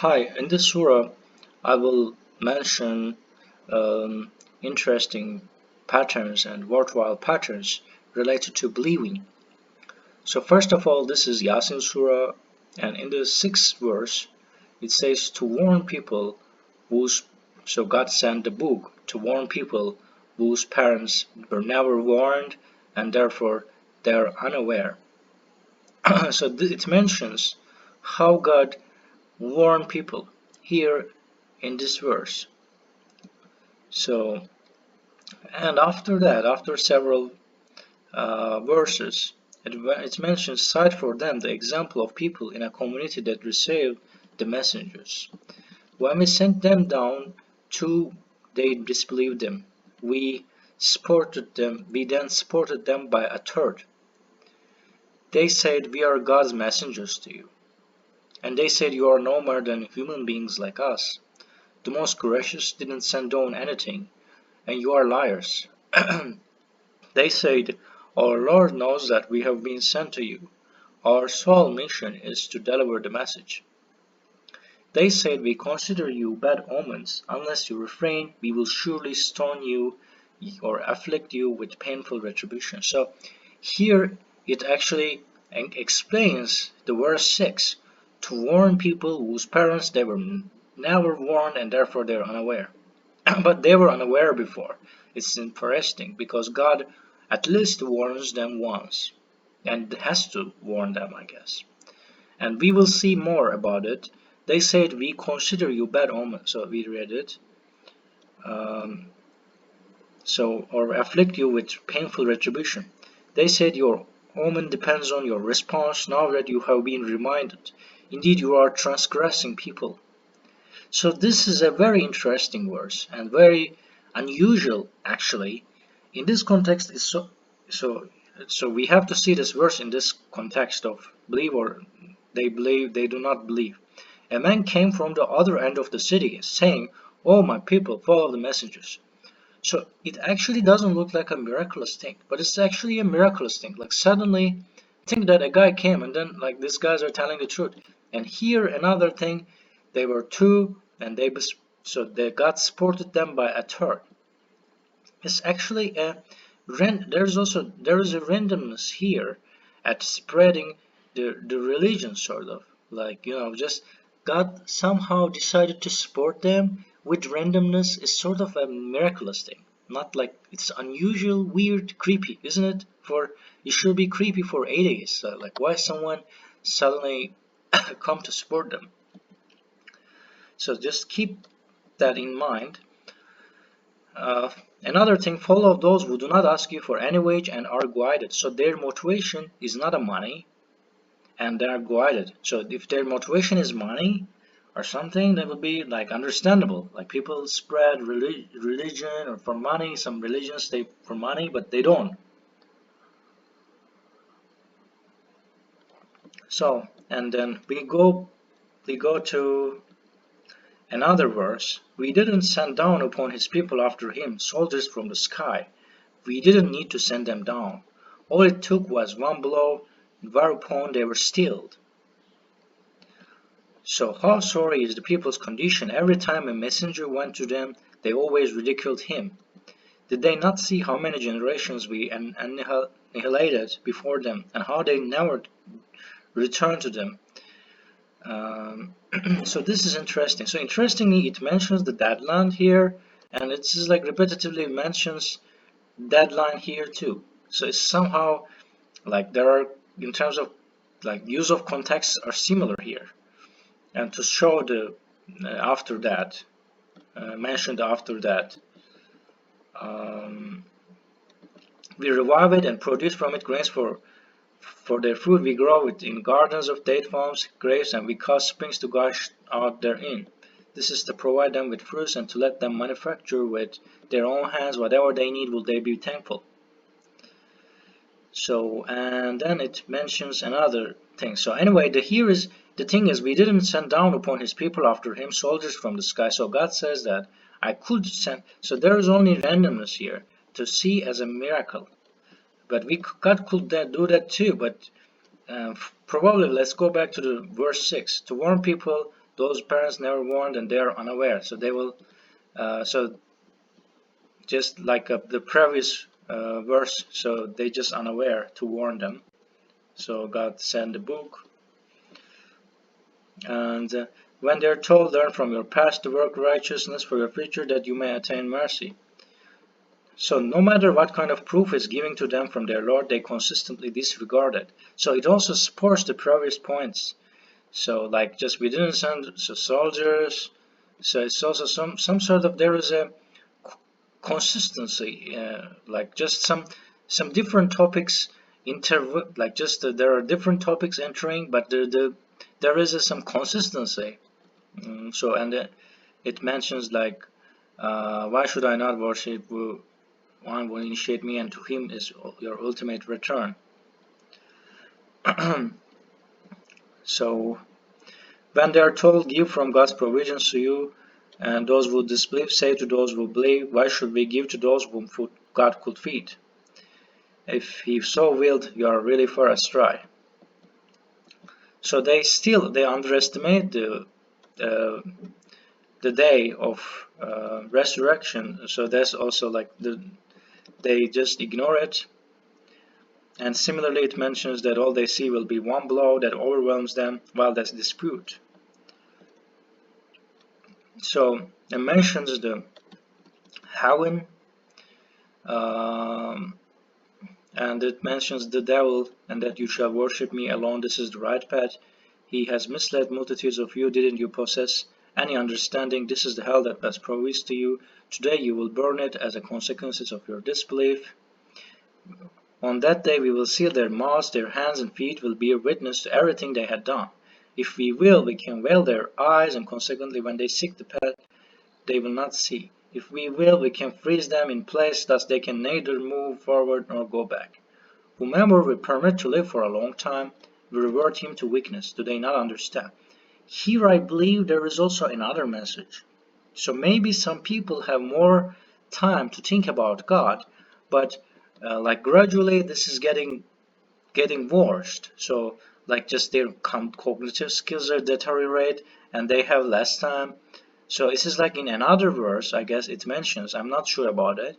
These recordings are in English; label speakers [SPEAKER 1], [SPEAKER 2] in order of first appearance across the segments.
[SPEAKER 1] Hi, in this surah, I will mention interesting patterns and worthwhile patterns related to believing. So, first of all, this is Yasin Surah, and in the sixth verse, it says to warn people whose so God sent the book to warn people whose parents were never warned and therefore they are unaware. So, it mentions how God warn people here in this verse. So, and after that, after several verses, it mentions cite for them the example of people in a community that received the messengers. When we sent them down, two, they disbelieved them. We then supported them by a third. They said, we are God's messengers to you. And they said, you are no more than human beings like us. The most gracious didn't send down anything, and you are liars. They said, our Lord knows that we have been sent to you. Our sole mission is to deliver the message. They said, we consider you bad omens. Unless you refrain, we will surely stone you or afflict you with painful retribution. So here it actually explains the verse 6 to warn people whose parents they were never warned and therefore they're unaware. But they were unaware before. It's interesting because God at least warns them once and has to warn them, I guess. And we will see more about it. They said, we consider you bad omen. So we read it. Um, or afflict you with painful retribution. They said, your omen depends on your response now that you have been reminded. Indeed, you are transgressing people. So this is a very interesting verse and very unusual actually. In this context is so so we have to see this verse in this context of believe they do not believe. A man came from the other end of the city saying, "Oh my people, follow the messengers." So it actually doesn't look like a miraculous thing, but it's actually a miraculous thing. Like suddenly think that a guy came and then like these guys are telling the truth. And here another thing, they were two and so they God supported them by a third. It's actually a there is a randomness here at spreading the religion sort of like just God somehow decided to support them with randomness is sort of a miraculous thing. Not like it's unusual, weird, creepy, isn't it? For it should be creepy for atheists. Like why someone suddenly come to support them. So just keep that in mind. Uh, Another thing, follow those who do not ask you for any wage and are guided. So their motivation is not a money and they are guided. So if their motivation is money or something, that would be like understandable. Like people spread religion or for money. Some religions they for money, but they don't. So and then we go to another verse. We didn't send down upon his people after him soldiers from the sky. We didn't need to send them down. All it took was one blow, whereupon they were stilled. So how sorry is the people's condition? Every time a messenger went to them, they always ridiculed him. Did they not see how many generations we annihilated before them, and how they never returned to them? So this is interesting. So interestingly, it mentions the deadline here, and it's just like repetitively mentions deadline here too. So it's somehow like there are in terms of like use of context are similar here, and to show the after that mentioned after that um, we revive it and produce from it grains for their food. We grow it in gardens of date palms, grapes, and we cause springs to gush out therein. This is to provide them with fruits and to let them manufacture with their own hands whatever they need. Will they be thankful? So and then it mentions another thing. So anyway, the thing is we didn't send down upon his people after him soldiers from the sky. So God says that I could send. So there is only randomness here to see as a miracle. But God could do that too. But probably let's go back to the verse 6 to warn people those parents never warned and they are unaware. So they will, so just like the previous verse, so they just unaware to warn them. So God sent the book, and when they are told, learn from your past to work righteousness for your future, that you may attain mercy. So no matter what kind of proof is given to them from their Lord, they consistently disregard it. So it also supports the previous points. So like just we didn't send soldiers. So it's also some sort of there is a consistency, like just some different topics like just there are different topics entering, but there is some consistency. So and it mentions like why should I not worship one will initiate me, and to him is your ultimate return. So when they are told, give from God's provisions to you, and those who disbelieve say to those who believe, why should we give to those whom God could feed? If he so willed, you are really far astray. So they underestimate uh, the day of resurrection. So that's also like they just ignore it. And similarly, it mentions that all they see will be one blow that overwhelms them while there's dispute. So it mentions the heaven, um, and it mentions the devil, and that you shall worship me alone. This is the right path. He has misled multitudes of you. Didn't you possess any understanding? This is the hell that was promised to you. Today you will burn it as a consequence of your disbelief. On that day we will seal their mouths, their hands and feet will bear witness to everything they had done. If we will, we can veil their eyes, and consequently when they seek the path, they will not see. If we will, we can freeze them in place, thus they can neither move forward nor go back. Whomever we permit to live for a long time, we revert him to weakness. Do they not understand? Here I believe there is also another message. So maybe some people have more time to think about God, but like gradually this is getting worse. So like just their cognitive skills are deteriorate and they have less time. So this is like in another verse, I guess it mentions, I'm not sure about it,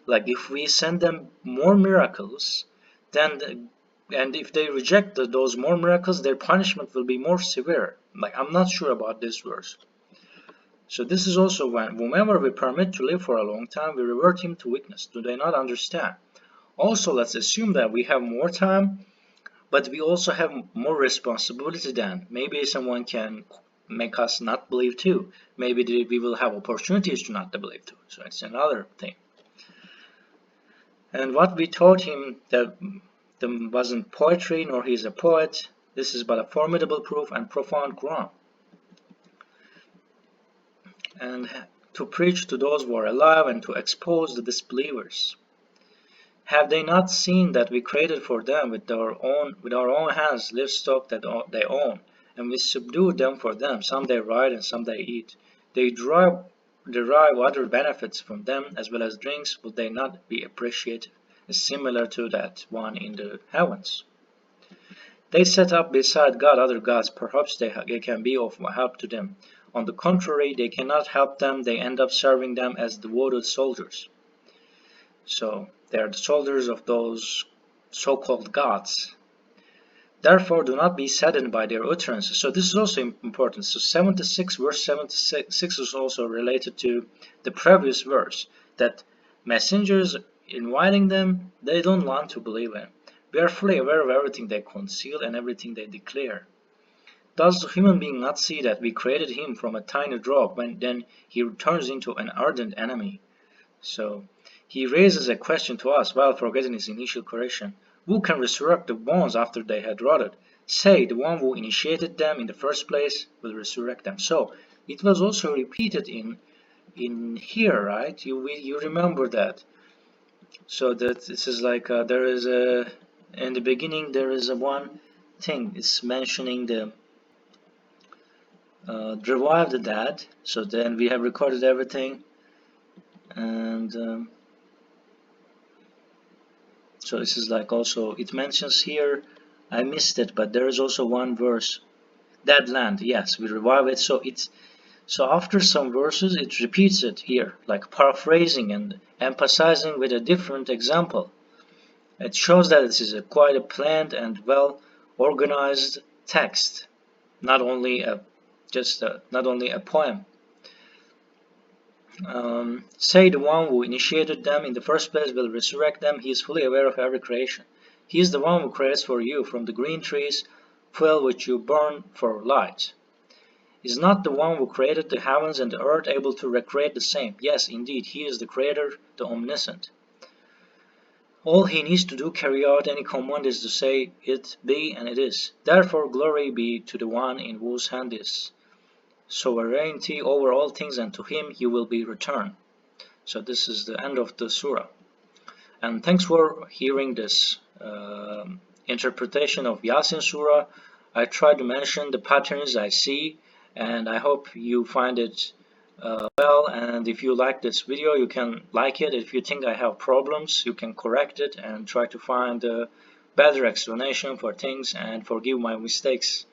[SPEAKER 1] like if we send them more miracles, then and if they reject those more miracles, their punishment will be more severe. Like I'm not sure about this verse. So this is also when whomever we permit to live for a long time, we revert him to weakness. Do they not understand? Also, let's assume that we have more time, but we also have more responsibility then. Maybe someone can make us not believe too. Maybe we will have opportunities to not believe too. So it's another thing. And what we taught him that wasn't poetry, nor he is a poet. This is but a formidable proof and profound Quran. And to preach to those who are alive and to expose the disbelievers. Have they not seen that we created for them with our own hands livestock that they own, and we subdued them for them? Some they ride and some they eat. They derive other benefits from them as well as drinks. Would they not be appreciated? Similar to that one in the heavens. They set up beside God other gods. Perhaps they can be of help to them. On the contrary, they cannot help them. They end up serving them as devoted soldiers. So they are the soldiers of those so-called gods. Therefore, do not be saddened by their utterances. So this is also important. So 76, verse 76 is also related to the previous verse, that messengers inviting them, they don't want to believe in. We are fully aware of everything they conceal and everything they declare. Does the human being not see that we created him from a tiny drop, when then he turns into an ardent enemy? So he raises a question to us while forgetting his initial correction. Who can resurrect the bones after they had rotted? Say, the one who initiated them in the first place will resurrect them. So it was also repeated in here, right? You remember that? So that this is like there is a in the beginning there is a one thing. It's mentioning the revive the dead. So then we have recorded everything, and so this is like also it mentions here. I missed it, but there is also one verse That land, yes, we revive it. So after some verses, it repeats it here, like paraphrasing and emphasizing with a different example. It shows that this is quite a planned and well organized text, not only a not only a poem. Say the one who initiated them in the first place will resurrect them. He is fully aware of every creation. He is the one who creates for you from the green trees fuel which you burn for light. Is not the one who created the heavens and the earth able to recreate the same? Yes, indeed, he is the creator, the omniscient. All he needs to do carry out any command is to say it be and it is. Therefore glory be to the one in whose hand is sovereignty over all things, and to him you will be returned. So this is the end of the surah. And thanks for hearing this interpretation of Yasin Surah. I tried to mention the patterns I see, and I hope you find it well. And if you like this video, you can like it. If you think I have problems, you can correct it and try to find a better explanation for things and forgive my mistakes.